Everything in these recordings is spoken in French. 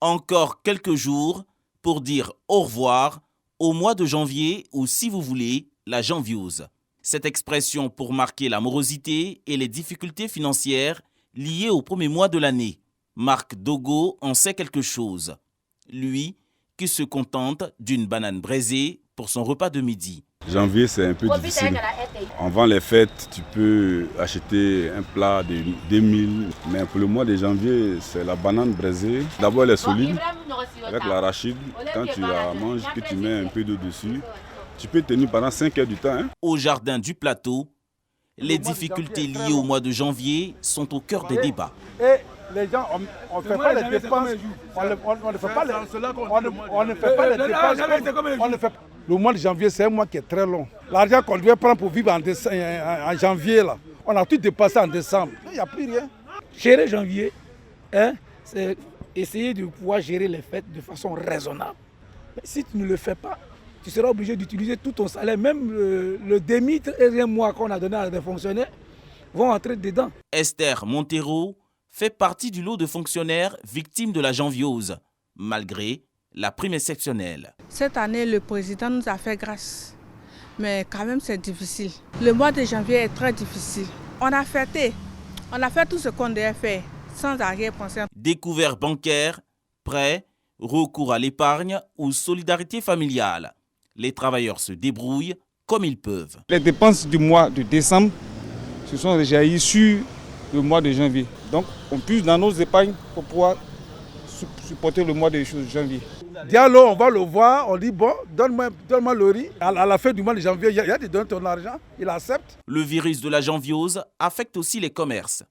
Encore quelques jours pour dire au revoir au mois de janvier ou, si vous voulez, la janviose. Cette expression pour marquer la morosité et les difficultés financières liées au premier mois de l'année. Marc Dogo en sait quelque chose. Lui, qui se contente d'une banane braisée pour son repas de midi. Janvier, c'est un peu difficile. Avant les fêtes, tu peux acheter un plat de 2000, mais pour le mois de janvier, c'est la banane braisée. D'abord, elle est solide, avec l'arachide. Quand tu la manges, que tu mets un peu d'eau dessus, tu peux tenir pendant 5 heures du temps. Au jardin du plateau, les difficultés liées au mois de janvier sont au cœur des débats. Et les gens, on ne fait pas les dépenses, on ne fait pas les dépenses. Le mois de janvier, c'est un mois qui est très long. L'argent qu'on devait prendre pour vivre en janvier, là, on a tout dépassé en décembre. Il n'y a plus rien. Gérer janvier, c'est essayer de pouvoir gérer les fêtes de façon raisonnable. Mais si tu ne le fais pas, tu seras obligé d'utiliser tout ton salaire, même le demi-13e mois qu'on a donné à des fonctionnaires vont entrer dedans. Esther Montero fait partie du lot de fonctionnaires victimes de la janviose, malgré la prime exceptionnelle. Cette année, le président nous a fait grâce, mais quand même c'est difficile. Le mois de janvier est très difficile. On a fêté, on a fait tout ce qu'on devait faire, sans arrière-pensée. Découvert bancaire, prêt, recours à l'épargne ou solidarité familiale. Les travailleurs se débrouillent comme ils peuvent. Les dépenses du mois de décembre se sont déjà issues du mois de janvier. Donc on puise dans nos épargnes pour pouvoir supporter le mois de janvier. Diallo, on va le voir, on dit bon, donne-moi le riz. À la fin du mois de janvier, il y a de donner ton argent, il accepte. Le virus de la janviose affecte aussi les commerces.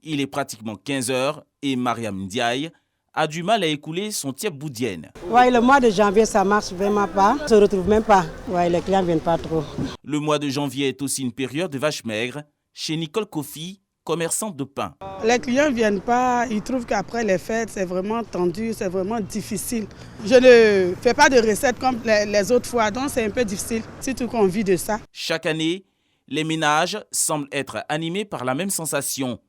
Il est pratiquement 15 heures et Mariam Ndiaye a du mal à écouler son tiep boudienne. Ouais, le mois de janvier, ça marche vraiment pas. On se retrouve même pas. Ouais, les clients viennent pas trop. Le mois de janvier est aussi une période de vaches maigres chez Nicole Kofi, commerçante de pain. Les clients ne viennent pas, ils trouvent qu'après les fêtes, c'est vraiment tendu, c'est vraiment difficile. Je ne fais pas de recettes comme les autres fois, donc c'est un peu difficile, surtout qu'on vit de ça. Chaque année, les ménages semblent être animés par la même sensation,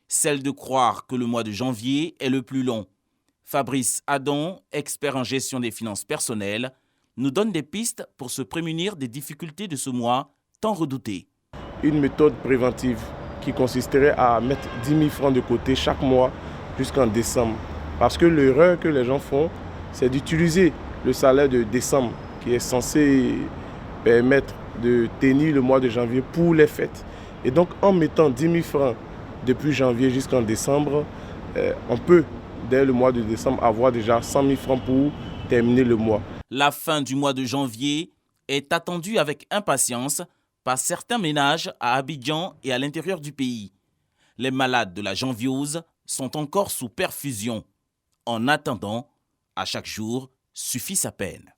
celle de croire que le mois de janvier est le plus long. Fabrice Adon, expert en gestion des finances personnelles, nous donne des pistes pour se prémunir des difficultés de ce mois tant redouté. Une méthode préventive qui consisterait à mettre 10 000 francs de côté chaque mois jusqu'en décembre. Parce que l'erreur que les gens font, c'est d'utiliser le salaire de décembre qui est censé permettre de tenir le mois de janvier pour les fêtes. Et donc en mettant 10 000 francs depuis janvier jusqu'en décembre, on peut, dès le mois de décembre, avoir déjà 100 000 francs pour terminer le mois. La fin du mois de janvier est attendue avec impatience par certains ménages à Abidjan et à l'intérieur du pays. Les malades de la janviose sont encore sous perfusion. En attendant, à chaque jour suffit sa peine.